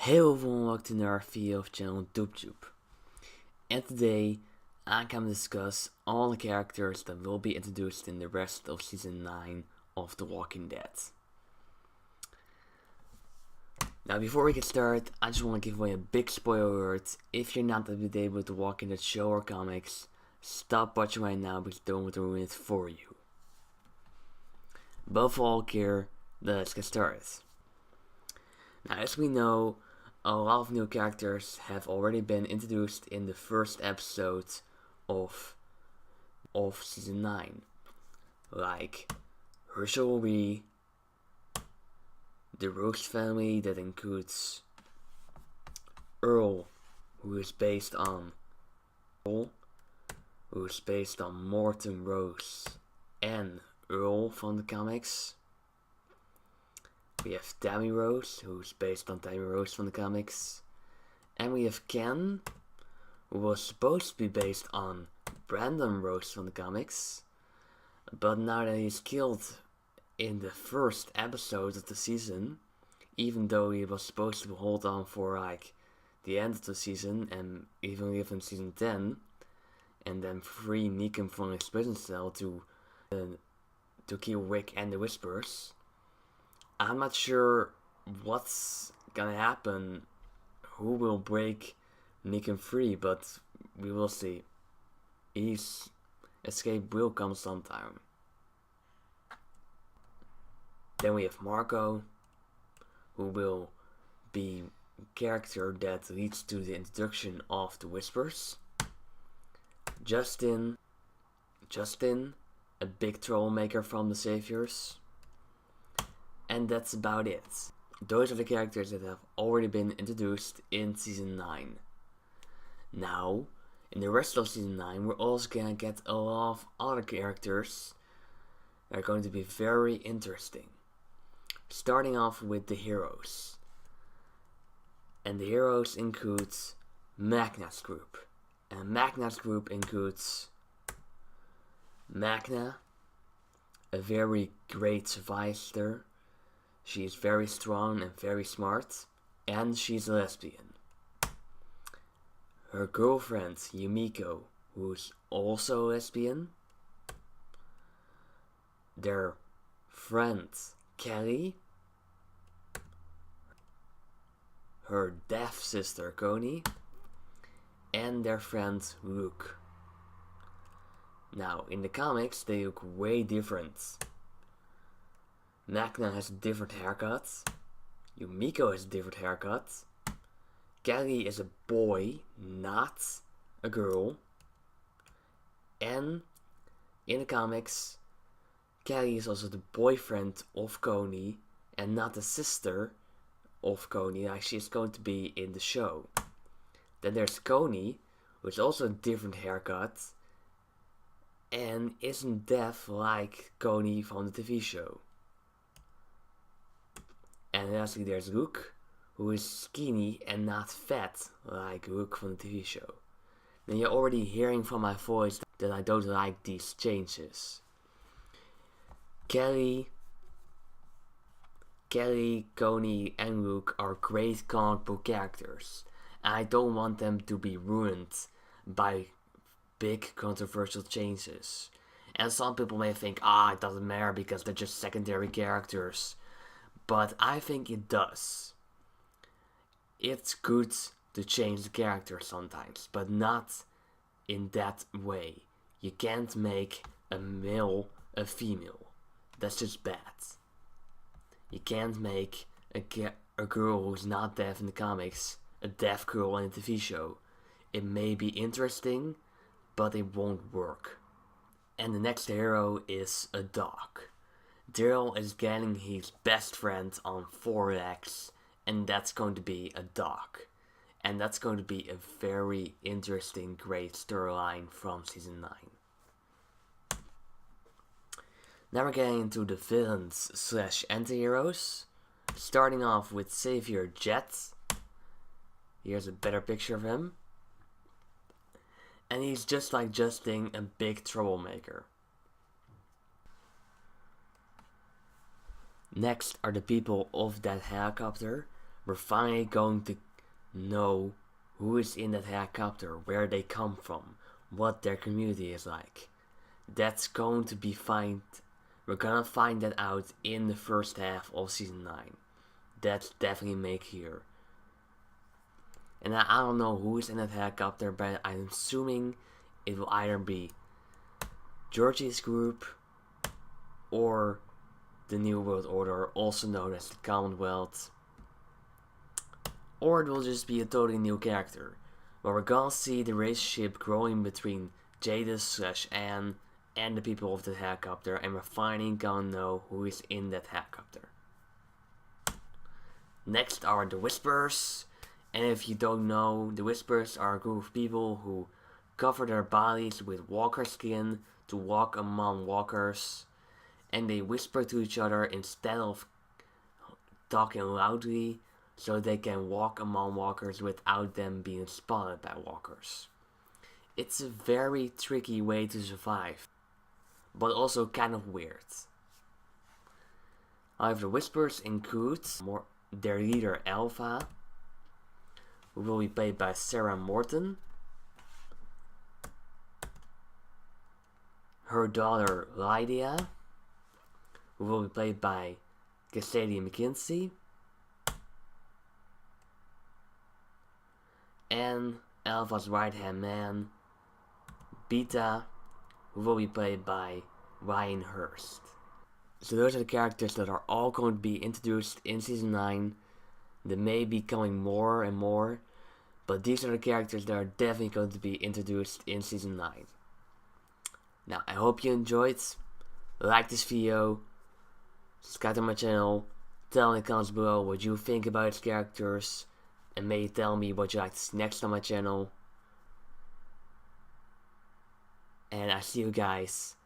Heel veel welcome to our video of channel DoopTube. And today I'm going to discuss all the characters that will be introduced in the rest of season 9 of The Walking Dead. Now before we get started, I just want to give away a big spoiler alert. If you're not up to date with The Walking Dead show or comics, stop watching right now because I don't want to ruin it for you. Above all care, let's get started. Now as we know, a lot of new characters have already been introduced in the first episode of season 9. Like Herschel Lee, the Rose family that includes Earl, who is based on Morton Rose and Earl from the comics. We have Tammy Rose, who's based on Tammy Rose from the comics. And we have Ken, who was supposed to be based on Brandon Rose from the comics. But now that he's killed in the first episode of the season, even though he was supposed to hold on for like the end of the season and even live in season 10, and then free Negan from his prison cell to kill Rick and the Whispers. I'm not sure what's gonna happen, who will break Negan free, but we will see. His escape will come sometime. Then we have Marco, who will be a character that leads to the introduction of the Whispers. Justin, a big troublemaker from the Saviors. And that's about it. Those are the characters that have already been introduced in season 9. Now, in the rest of season 9, we're also gonna get a lot of other characters that are going to be very interesting. Starting off with the heroes. And the heroes include Magna's group. And Magna's group includes Magna, a very great survivor. She is very strong and very smart, and she's a lesbian. Her girlfriend, Yumiko, who's also a lesbian. Their friend, Kelly. Her deaf sister, Connie. And their friend, Luke. Now, in the comics, they look way different. Magna has a different haircut. Yumiko has a different haircut. Kelly is a boy, not a girl. And in the comics, Kelly is also the boyfriend of Connie and not the sister of Connie like she's going to be in the show. Then there's Connie, who is also a different haircut and isn't deaf like Connie from the TV show. And lastly there's Luke, who is skinny and not fat like Luke from the TV show. Now you're already hearing from my voice that I don't like these changes. Kelly, Connie and Luke are great comic book characters. And I don't want them to be ruined by big controversial changes. And some people may think, it doesn't matter because they're just secondary characters. But I think it does. It's good to change the character sometimes, but not in that way. You can't make a male a female. That's just bad. You can't make a girl who's not deaf in the comics a deaf girl in a TV show. It may be interesting, but it won't work. And the next hero is a dog. Daryl is getting his best friend on 4 legs, and that's going to be a dog. And that's going to be a very interesting, great storyline from season 9. Now we're getting into the villains / anti-heroes. Starting off with Savior Jet. Here's a better picture of him. And he's just like Justin, a big troublemaker. Next are the people of that helicopter, we're finally going to know who is in that helicopter, where they come from, what their community is like. That's going to be we're gonna find that out in the first half of season 9. That's definitely make here. And I don't know who is in that helicopter, but I'm assuming it will either be Georgie's group or the New World Order, also known as the Commonwealth. Or it will just be a totally new character, where we're gonna see the relationship growing between Jadis/Anne and the people of the helicopter, and we're finally gonna know who is in that helicopter. Next are the Whisperers, and if you don't know, the Whisperers are a group of people who cover their bodies with walker skin to walk among walkers, and they whisper to each other instead of talking loudly, so they can walk among walkers without them being spotted by walkers. It's a very tricky way to survive, but also kind of weird. However, the Whisperers include their leader Alpha, who will be played by Sarah Morton, her daughter Lydia, who will be played by Cassidy McKenzie, and Alpha's right-hand man, Beta, who will be played by Ryan Hurst. So those are the characters that are all going to be introduced in Season 9. There may be coming more and more, but these are the characters that are definitely going to be introduced in Season 9. Now, I hope you enjoyed. Like this video, subscribe to my channel, tell in the comments below what you think about its characters, and maybe tell me what you like to see next on my channel. And I see you guys